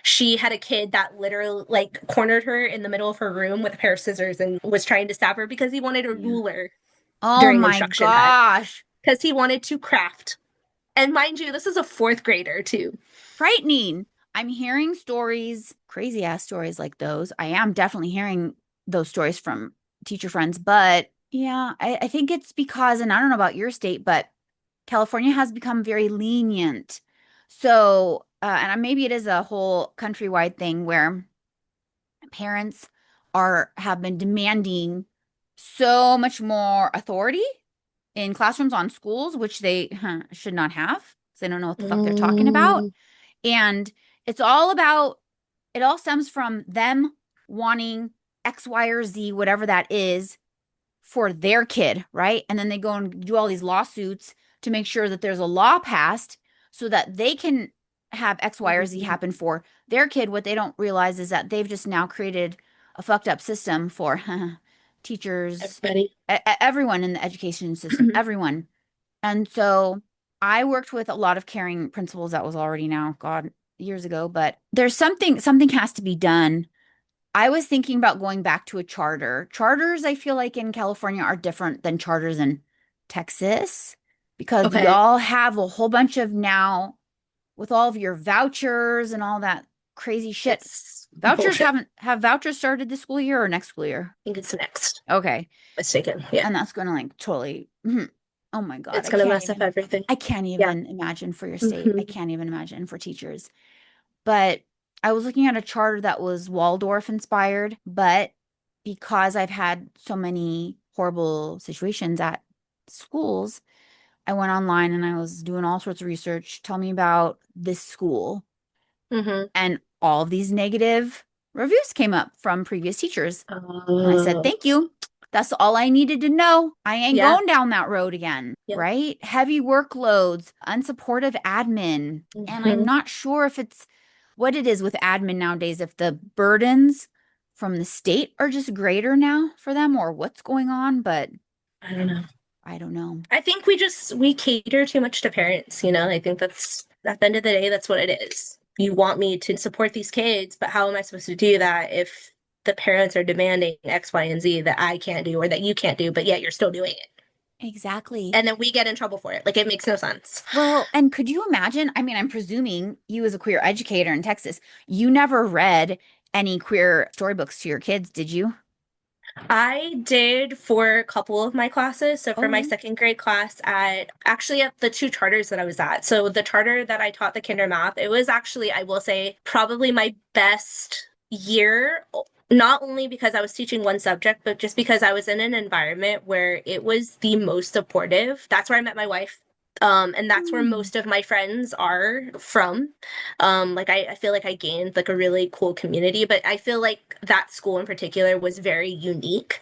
She had a kid that literally like cornered her in the middle of her room with a pair of scissors and was trying to stab her because he wanted a Yeah. ruler Oh during my instruction time. gosh. Because he wanted to craft. And mind you, this is a fourth grader too. Frightening. I'm hearing stories, crazy ass stories like those. I am definitely hearing those stories from teacher friends, but yeah, I think it's because, and I don't know about your state, but California has become very lenient. So, and maybe it is a whole countrywide thing where parents have been demanding so much more authority in classrooms on schools, which they should not have. So they don't know what the fuck they're talking about. Mm, And it's all about, it all stems from them wanting X, Y, or Z, whatever that is, for their kid, right? And then they go and do all these lawsuits to make sure that there's a law passed so that they can have X, Y, or Z mhm. happen for their kid. What they don't realize is that they've just now created a fucked up system for teachers, Everybody. everyone in the education system, everyone. And so I worked with a lot of caring principals that was already now, God, years ago, but there's something has to be done. I was thinking about going back to a charter. Charters, I feel like in California are different than charters in Texas because Okay. y'all have a whole bunch of now with all of your vouchers and all that crazy shit. It's Vouchers bullshit. haven't have vouchers started this school year or next school year? Think it's next. Okay. Mistaken. Yeah. And that's going to like totally oh my God, It's gonna mess up everything. I can't Yeah. even imagine for your state. I Hmm. can't even imagine for teachers. But I was looking at a charter that was Waldorf inspired, but because I've had so many horrible situations at schools, I went online and I was doing all sorts of research. Tell me about this school. Hmm. And all of these negative reviews came up from previous teachers. And I said, Uh, thank you. That's all I needed to know. I ain't yeah. going down that road again, Yeah. right? Heavy workloads, unsupportive admin. And I'm Hmm. not sure if it's what it is with admin nowadays, if the burdens from the state are just greater now for them or what's going on, but I don't know. I don't know. I think we cater too much to parents, you know? I think that's at the end of the day, that's what it is. You want me to support these kids, but how am I supposed to do that if the parents are demanding X, Y, and Z that I can't do or that you can't do, but yet you're still doing it? Exactly. And then we get in trouble for it. Like it makes no sense. Well, and could you imagine? I mean, I'm presuming you as a queer educator in Texas, you never read any queer storybooks to your kids, did you? I did for a couple of my classes. So for Oh, my yeah. second grade class at the two charters that I was at. So the charter that I taught the kinder math, it was actually, I will say, probably my best year, not only because I was teaching one subject, but just because I was in an environment where it was the most supportive. That's where I met my wife. And that's where Hmm. most of my friends are from. Like I feel like I gained like a really cool community, but I feel like that school in particular was very unique.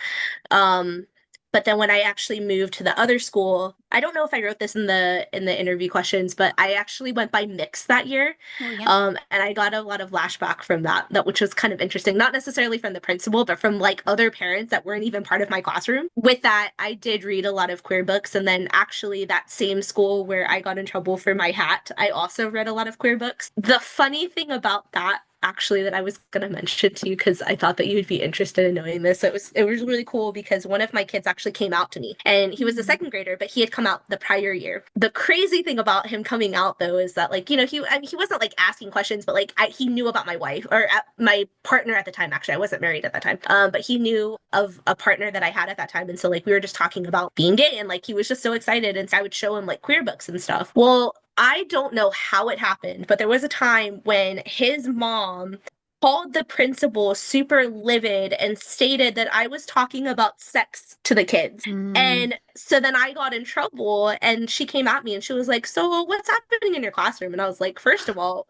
Um, but then when I actually moved to the other school, I don't know if I wrote this in the interview questions, but I actually went by mix that year. Oh, yeah. And I got a lot of lashback from that which was kind of interesting. Not necessarily from the principal, but from like other parents that weren't even part of my classroom. With that, I did read a lot of queer books. And then actually that same school where I got in trouble for my hat, I also read a lot of queer books. The funny thing about that actually that I was gonna mention to you because I thought that you would be interested in knowing this. It was really cool because one of my kids actually came out to me, and he was a Mm. second grader, but he had come out the prior year. The crazy thing about him coming out though is that like, I mean, he wasn't like asking questions, but like he knew about my wife or my partner at the time. Actually, I wasn't married at that time. But he knew of a partner that I had at that time, and so like we were just talking about being gay, and like he was just so excited, and so I would show him like queer books and stuff. Well, I don't know how it happened, but there was a time when his mom called the principal super livid and stated that I was talking about sex to the kids. Mm. And so then I got in trouble, and she came at me and she was like, "So what's happening in your classroom?" And I was like, "First of all,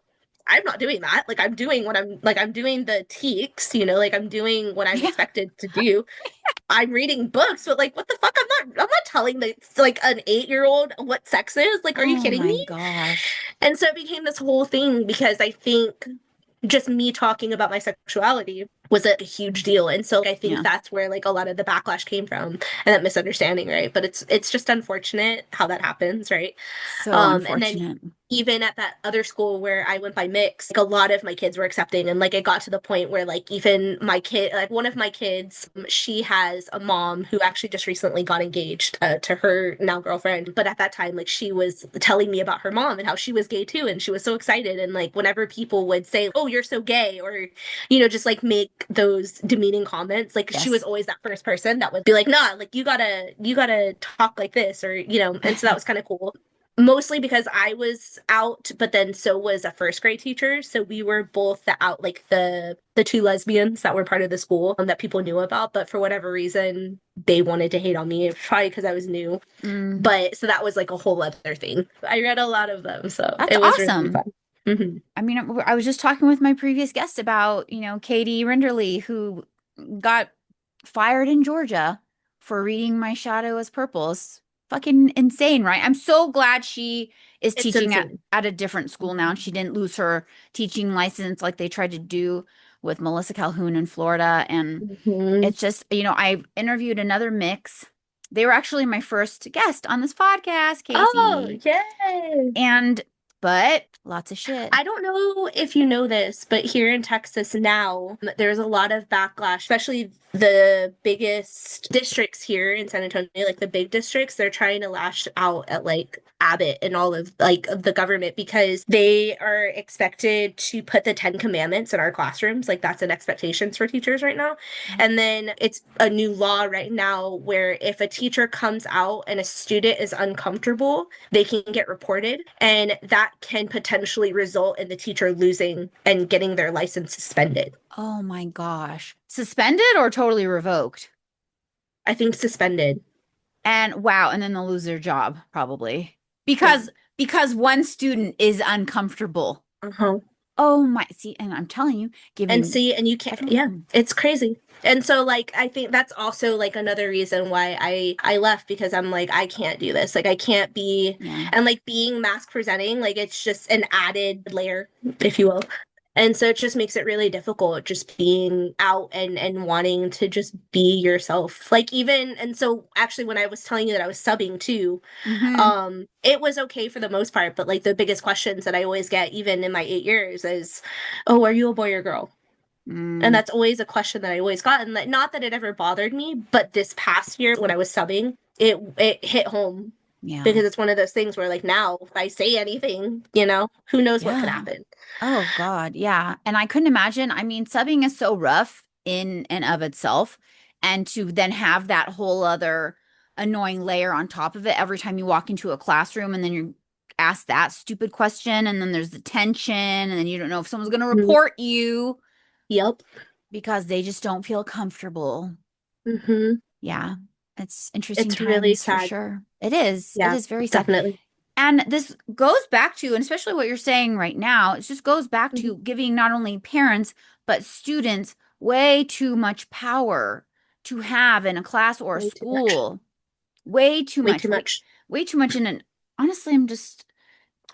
I'm not doing that. Like I'm doing what I'm doing the teaks, like I'm doing what I'm Yeah. expected to do. I'm reading books, but like what the fuck? I'm not telling like an 8-year-old what sex is. Like, are you Oh kidding my me?" gosh. And so it became this whole thing because I think just me talking about my sexuality was a huge deal. And so I think Yeah. that's where like a lot of the backlash came from and that misunderstanding, right? But it's just unfortunate how that happens, right? So And then unfortunate. even at that other school where I went by mix, like a lot of my kids were accepting, and like it got to the point where like even my kid, like one of my kids, she has a mom who actually just recently got engaged to her now girlfriend. But at that time, like she was telling me about her mom and how she was gay too, and she was so excited. And like whenever people would say, "Oh, you're so gay," or just like make those demeaning comments, like she was Yes. always that first person that would be like, "Nah, like you gotta talk like this," or and so that was kind of cool, mostly because I was out, but then so was a first grade teacher. So we were both like the two lesbians that were part of the school, that people knew about, but for whatever reason they wanted to hate on me, probably because I was new. Mm. But so that was like a whole other thing. I read a lot of them, so That's it was really awesome. fun. Hmm. I mean, I was just talking with my previous guest about, Katie Rinderly, who got fired in Georgia for reading My Shadow is Purple. It's fucking insane, right? I'm so glad she is It's teaching at, insane. at a different school now, and she didn't lose her teaching license like they tried to do with Melissa Calhoun in Florida. And Hmm. it's just, I interviewed another mix. They were actually my first guest on this podcast, Oh, Casey. yay. And, but lots of shit. I don't know if you know this, but here in Texas now, there's a lot of backlash, especially the biggest districts here in San Antonio, like the big districts, they're trying to lash out at like Abbott and all of like of the government because they are expected to put the 10 commandments in our classrooms. Like that's an expectations for teachers right now. Right. And then it's a new law right now where if a teacher comes out and a student is uncomfortable, they can get reported, and that can potentially result in the teacher losing and getting their license suspended. Oh my gosh. Suspended or totally revoked? I think suspended. And wow, and then they'll lose their job probably. Yeah. Because one student is uncomfortable. Uh-huh. Oh my, see, and I'm telling you, And giving see, and you can't, federal yeah, it's crazy. And so like I think that's also like another reason why I left, because I'm like I can't do this. Like I can't be, yeah. and like being mask presenting, like it's just an added layer, if you will. And so it just makes it really difficult just being out and wanting to just be yourself. Like even, and so actually when I was telling you that I was subbing too, Mm-hmm. it was okay for the most part, but like the biggest questions that I always get even in my 8 years is, "Oh, are you a boy or girl?" And Mm, that's always a question that I always got. And like, not that it ever bothered me, but this past year when I was subbing, it hit home, yeah. because it's one of those things where like now if I say anything, who knows what could Yeah. happen. Oh God, yeah. And I couldn't imagine. I mean, subbing is so rough in and of itself. And to then have that whole other annoying layer on top of it every time you walk into a classroom and then you're asked that stupid question and then there's the tension and then you don't know if someone's going to Mhm. report you Yep. because they just don't feel comfortable. Hmm. Yeah. It's interesting It's really times for sad. sure. It is. It Yeah, is very sad. definitely. And this goes back to, and especially what you're saying right now, it just goes back Hmm. to giving not only parents, but students way too much power to have in a class or a Way too much. school. Way too Way much, too way, much. way too much. And honestly,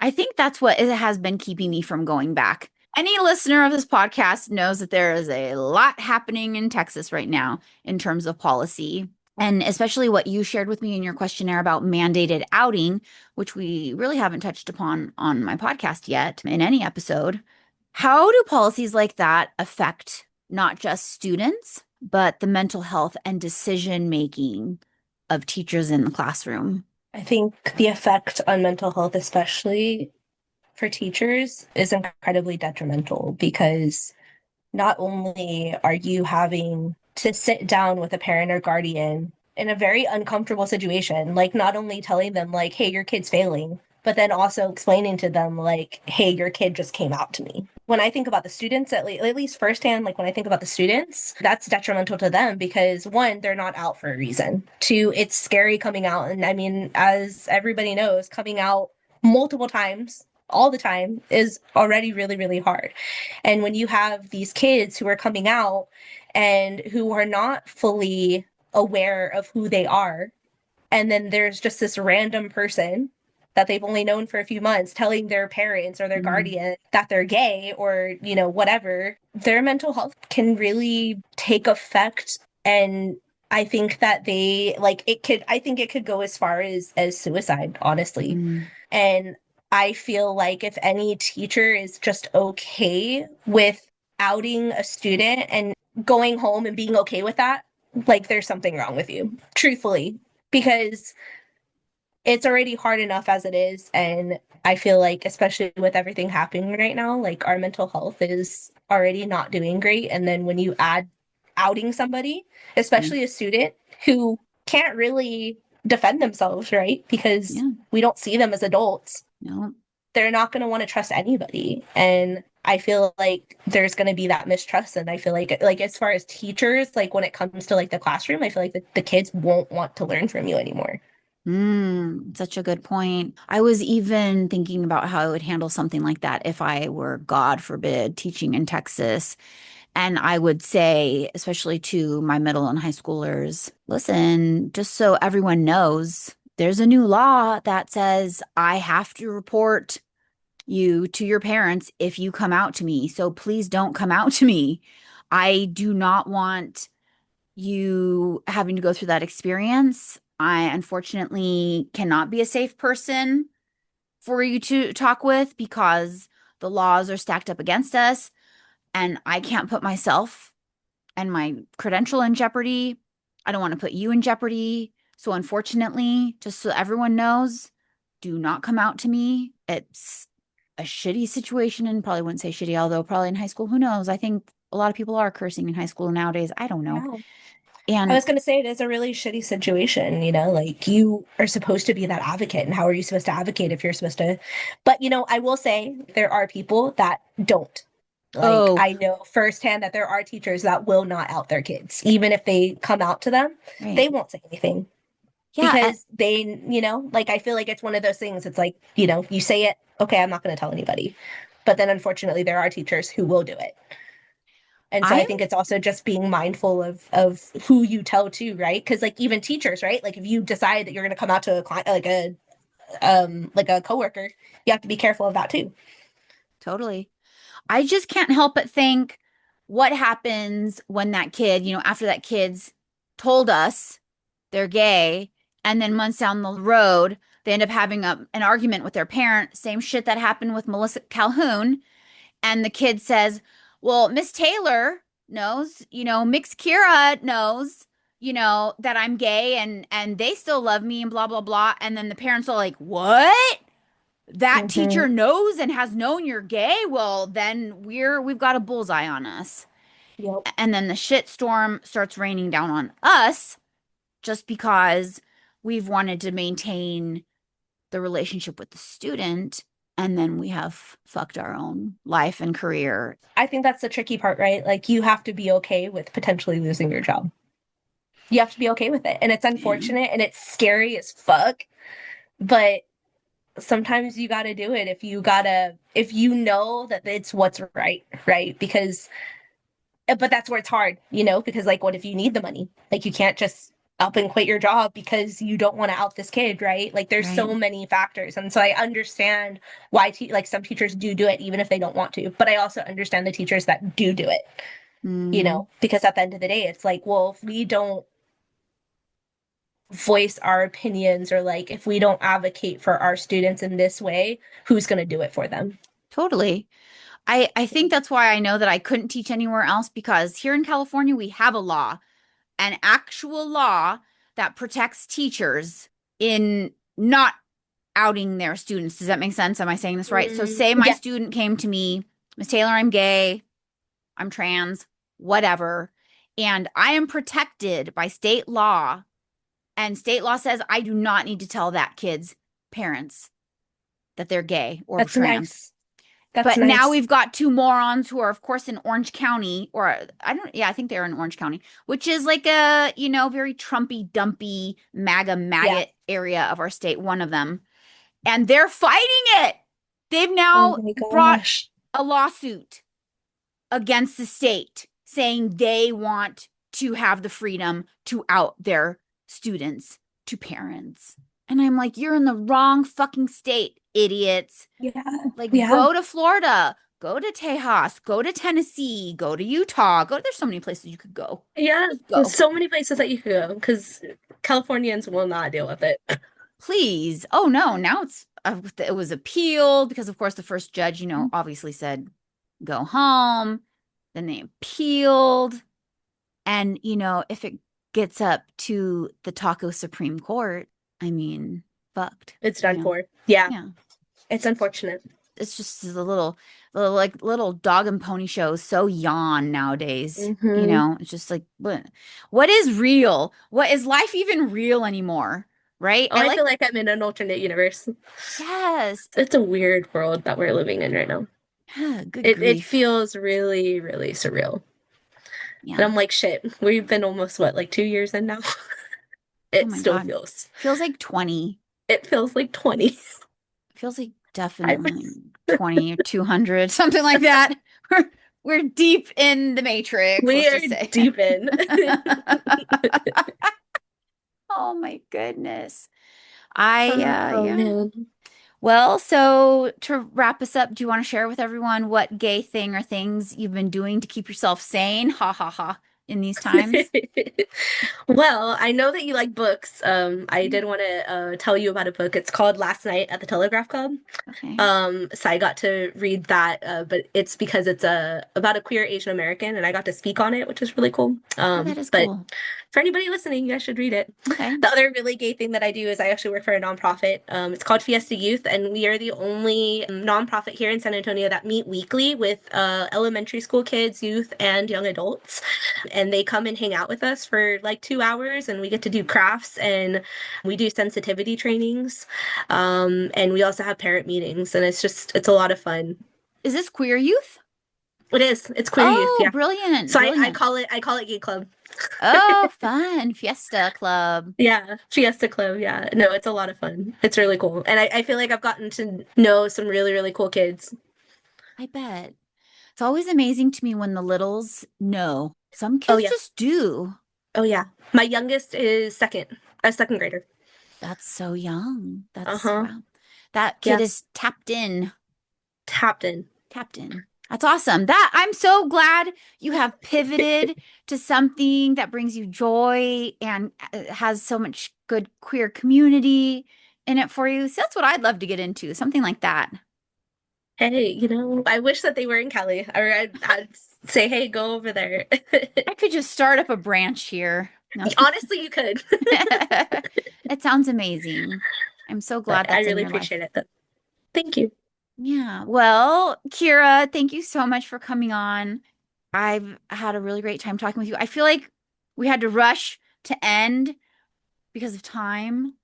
I think that's what it has been keeping me from going back. Any listener of this podcast knows that there is a lot happening in Texas right now in terms of policy. And especially what you shared with me in your questionnaire about mandated outing, which we really haven't touched upon on my podcast yet in any episode. How do policies like that affect not just students, but the mental health and decision making of teachers in the classroom? I think the effect on mental health, especially for teachers, is incredibly detrimental because not only are you having to sit down with a parent or guardian in a very uncomfortable situation, like not only telling them like, hey, your kid's failing, but then also explaining to them like, hey, your kid just came out to me. When I think about the students, at least firsthand, like when I think about the students, that's detrimental to them because one, they're not out for a reason. Two, it's scary coming out. And I mean, as everybody knows, coming out multiple times all the time is already really, really hard. And when you have these kids who are coming out and who are not fully aware of who they are, and then there's just this random person that they've only known for a few months telling their parents or their Mm, guardian that they're gay or, whatever, their mental health can really take effect. And I think that I think it could go as far as suicide, honestly. mm, And I feel like if any teacher is just okay with outing a student and going home and being okay with that, like there's something wrong with you, truthfully, because it's already hard enough as it is. And I feel like, especially with everything happening right now, like our mental health is already not doing great. And then when you add outing somebody, yeah, especially a student who can't really defend themselves, right? Because yeah, we don't see them as adults, no. they're not going to want to trust anybody. And I feel like there's going to be that mistrust. And I feel like as far as teachers, like when it comes to like the classroom, I feel like the kids won't want to learn from you anymore. Such a good point. I was even thinking about how I would handle something like that if I were, God forbid, teaching in Texas. And I would say, especially to my middle and high schoolers, listen, just so everyone knows, there's a new law that says I have to report you to your parents if you come out to me. So please don't come out to me. I do not want you having to go through that experience. I unfortunately cannot be a safe person for you to talk with because the laws are stacked up against us and I can't put myself and my credential in jeopardy. I don't want to put you in jeopardy. So unfortunately, just so everyone knows, do not come out to me. It's a shitty situation and probably wouldn't say shitty, although probably in high school, who knows? I think a lot of people are cursing in high school nowadays. I don't know. Yeah. I And was going to say it is a really shitty situation, like you are supposed to be that advocate. And how are you supposed to advocate if you're supposed to? But, I will say there are people that don't. Like, oh, I know firsthand that there are teachers that will not out their kids. Even if they come out to them, right. they won't say anything Yeah. because like I feel like it's one of those things. It's like, you say it, okay, I'm not going to tell anybody. But then unfortunately, there are teachers who will do it. And so I I'm, think it's also just being mindful of who you tell to, right? Because like even teachers, right? Like if you decide that you're going to come out to a client, like a coworker, you have to be careful of that too. totally. I just can't help but think what happens when that kid, after that kid's told us they're gay, and then months down the road, they end up having an argument with their parent. Same shit that happened with Melissa Calhoun. And the kid says, well, Miss Taylor knows, Mix Kira knows, that I'm gay and they still love me and blah, blah, blah. And then the parents are like, what? That Mm-hmm. teacher knows and has known you're gay? Well, then we've got a bullseye on us. Yep. And then the shit storm starts raining down on us just because we've wanted to maintain the relationship with the student, and then we have fucked our own life and career. I think that's the tricky part, right? Like you have to be okay with potentially losing your job. You have to be okay with it. And it's Yeah, unfortunate and it's scary as fuck, but sometimes you got to do it if you know that it's what's right, right? Because but that's where it's hard, because like what if you need the money? Like you can't just up and quit your job because you don't want to out this kid, right? Like there's right. so many factors. And so I understand why like some teachers do it even if they don't want to. But I also understand the teachers that do it, Mm, because at the end of the day it's like, well, if we don't voice our opinions or like if we don't advocate for our students in this way, who's going to do it for them? totally. I think that's why I know that I couldn't teach anywhere else because here in California we have a law, an actual law that protects teachers in not outing their students. Does that make sense? Am I saying this right? So say my Yeah, student came to me, Miss Taylor, I'm gay, I'm trans, whatever, and I am protected by state law, and state law says I do not need to tell that kid's parents that they're gay or that's trans. nice. That's But now nice. we've got two morons who are, of course, in Orange County, or I don't, yeah, I think they're in Orange County, which is like a, very Trumpy, dumpy, MAGA, Yeah. maggot area of our state, one of them. And they're fighting it. They've Oh now my brought gosh. a lawsuit against the state saying they want to have the freedom to out their students to parents. And I'm like, you're in the wrong fucking state, idiots. Yeah. Like, Yeah. go to Florida, go to Tejas, go to Tennessee, go to Utah, go. There's so many places you could go. Yeah. Just There's go. so many places that you could go because Californians will not deal with it. Please. Oh no, now it was appealed because of course the first judge, obviously said go home. Then they appealed. And if it gets up to the Taco Supreme Court, I mean, fucked, It's done for. Yeah. Yeah. It's unfortunate. It's just the little dog and pony shows so yawn nowadays. Hmm. It's just like what is real? What is life even real anymore? Right? Oh, I feel like I'm in an alternate universe. Yes. It's a weird world that we're living in right now. Good It grief. feels really, really surreal. And Yeah. I'm like, shit, we've been almost what, like 2 years in now? Oh It my still God. feels. Feels like 20. It feels like 20. Feels like I'm definitely 20 or 200, something like that. We're deep in the matrix, we let's are just say. deep in. Oh my goodness. I Oh yeah. man. Well, so to wrap us up, do you want to share with everyone what gay thing or things you've been doing to keep yourself sane? Ha ha ha in these times? Well, I know that you like books. I did want to tell you about a book. It's called Last Night at the Telegraph Club. Okay. So I got to read that, but it's because it's about a queer Asian American, and I got to speak on it, which is really cool. Oh, that is But cool. for anybody listening, you guys should read it. Okay. The other really gay thing that I do is I actually work for a nonprofit. It's called Fiesta Youth, and we are the only nonprofit here in San Antonio that meet weekly with elementary school kids, youth, and young adults. And they come and hang out with us for like 2 hours, and we get to do crafts and we do sensitivity trainings. And we also have parent meetings, and it's a lot of fun. Is this queer youth? It is. It's queer youth, Oh, yeah. brilliant. So I Brilliant. call it Gay Club. Oh, fun. Fiesta Club. Yeah, Fiesta Club. Yeah, no, it's a lot of fun. It's really cool, and I feel like I've gotten to know some really really cool kids. I bet. It's always amazing to me when the littles know. Some Oh kids yeah, just do. oh yeah. My youngest is a second grader. That's so young. That's Uh-huh. wow. That kid Yeah, is tapped in. tapped in. Tapped in. That's awesome. That I'm so glad you have pivoted to something that brings you joy and has so much good queer community in it for you. So that's what I'd love to get into, something like that. Hey, I wish that they were in Cali, or I'd say, hey, go over there. I could just start up a branch here. No. Honestly, you could. It sounds amazing. I'm so glad But I that's in really your life. appreciate it, though. Thank you. Yeah. Well, Keira, thank you so much for coming on. I've had a really great time talking with you. I feel like we had to rush to end because of time,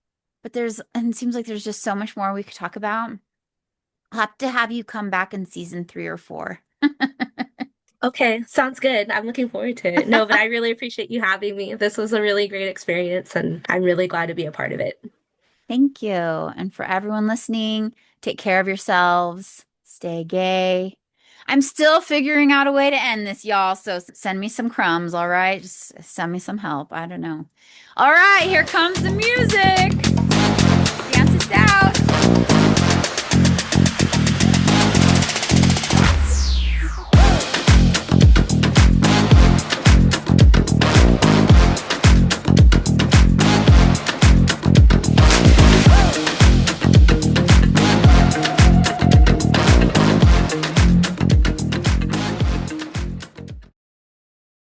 but and it seems like there's just so much more we could talk about. I'll have to have you come back in season 3 or 4. Okay, sounds good. I'm looking forward to it. No, but I really appreciate you having me. This was a really great experience, and I'm really glad to be a part of it. Thank you. And for everyone listening, take care of yourselves. Stay gay. I'm still figuring out a way to end this, y'all. So send me some crumbs, all right? Just send me some help. I don't know. All right, here comes the music. Dance us out.